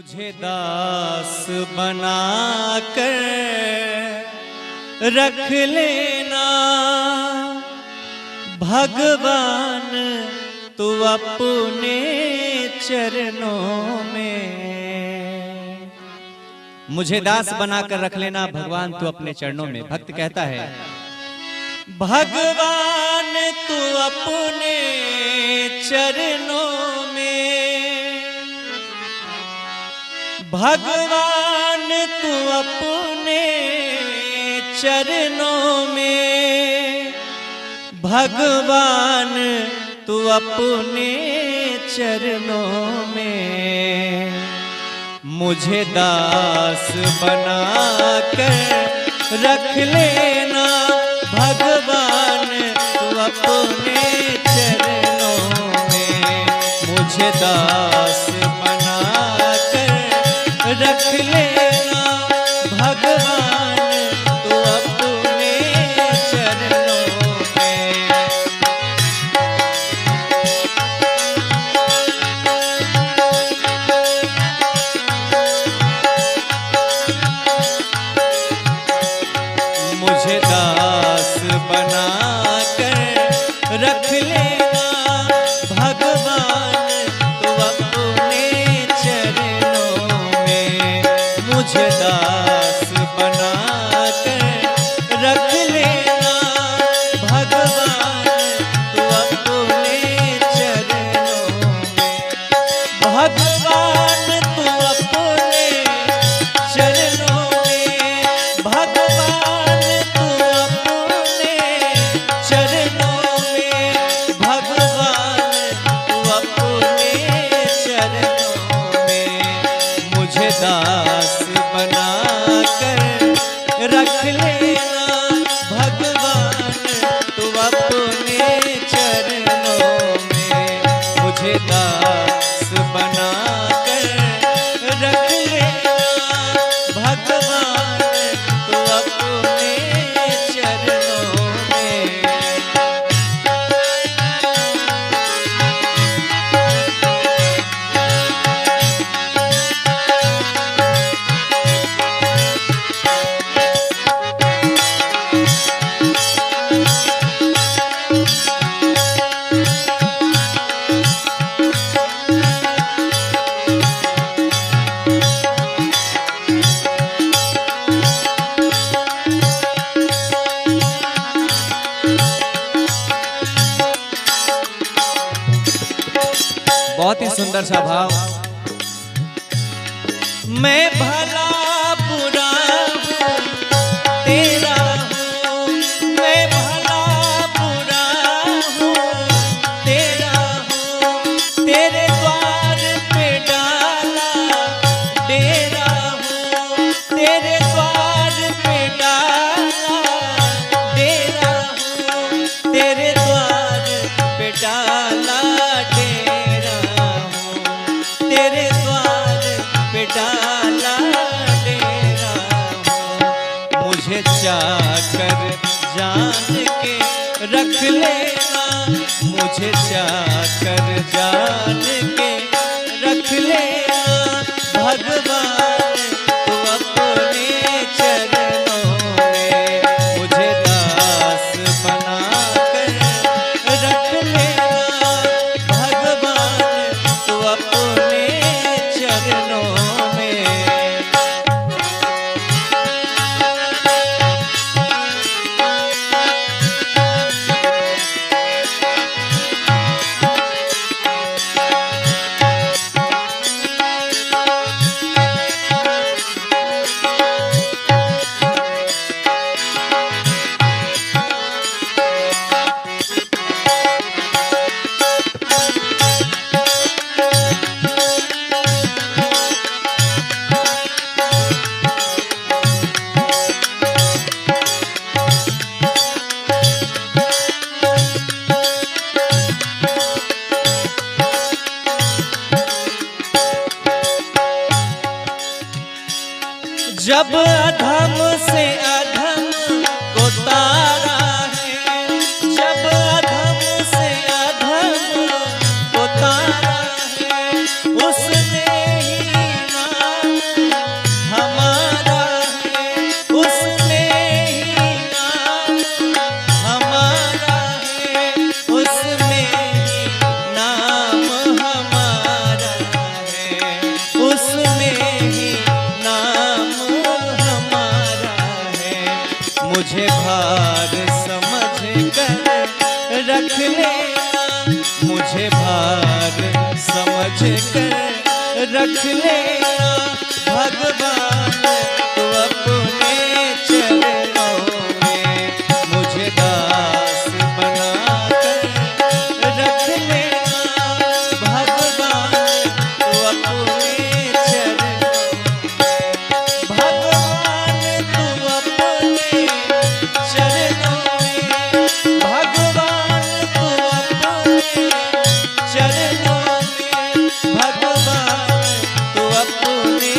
मुझे दास बना कर रख लेना भगवान तू अपने चरणों में। मुझे दास बनाकर रख लेना भगवान तू अपने चरणों में। भक्त कहता है भगवान तू अपने चरणों में, भगवान तू अपने चरणों में, भगवान तू अपने चरणों में। मुझे दास बना कर रख लेना भगवान तू अपने चरणों में। मुझे दास बना कर रख लेना भगवान तू अपने चरणों में। मुझे दास बना कर रख लेना भगवान तू अपने चरणों में। मुझे दास बना कर रख लेना भगवान तू अपने चरणों में। भगवान तू अपने चरणों में, भगवान तू अपने चरणों में, भगवान तू अपने चरणों में। मुझे दास बना कर रख लेना भगवान तू अपने चरणों में। मुझे दास बना कर रख लेना भगवान तू अपने चरणों में। बहुत ही सुंदर सा भाव। मैं भला बुरा हूँ तेरा हूँ, मैं भला बुरा हूँ तेरा हूँ। तेरे द्वार पे डाला डेरा हूँ, तेरे द्वार पे डाला डेरा हूँ। तेरे द्वार पे डाला डेरा हूँ, तेरे द्वार पे डाला डेरा हूँ। मुझे चाकर जान के रख लेना, मुझे चाकर जान के रख लेना भगवान तू अपने चरणों में। मुझे दास बना कर रख लेना भगवान तू अपने चरणों में। जब अधम से अधम को तारा है, जब अधम से अधम को तारा है, उसने ही मुझे भार समझ कर रख लेना, मुझे भार समझ कर रख लेना भगवान तू अपने चरणों में, मुझे दास बना कर रख लेना भगवान तू अपने चरणों में, भगवान तू अपने चरणों में, भगवान तू अपने चरणों में, भगवान तू अपने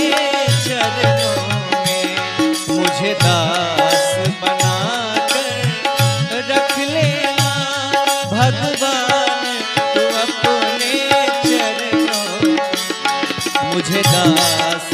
चरणों में, मुझे दास बना कर रख लेना भगवान तू अपने चरणों, मुझे दास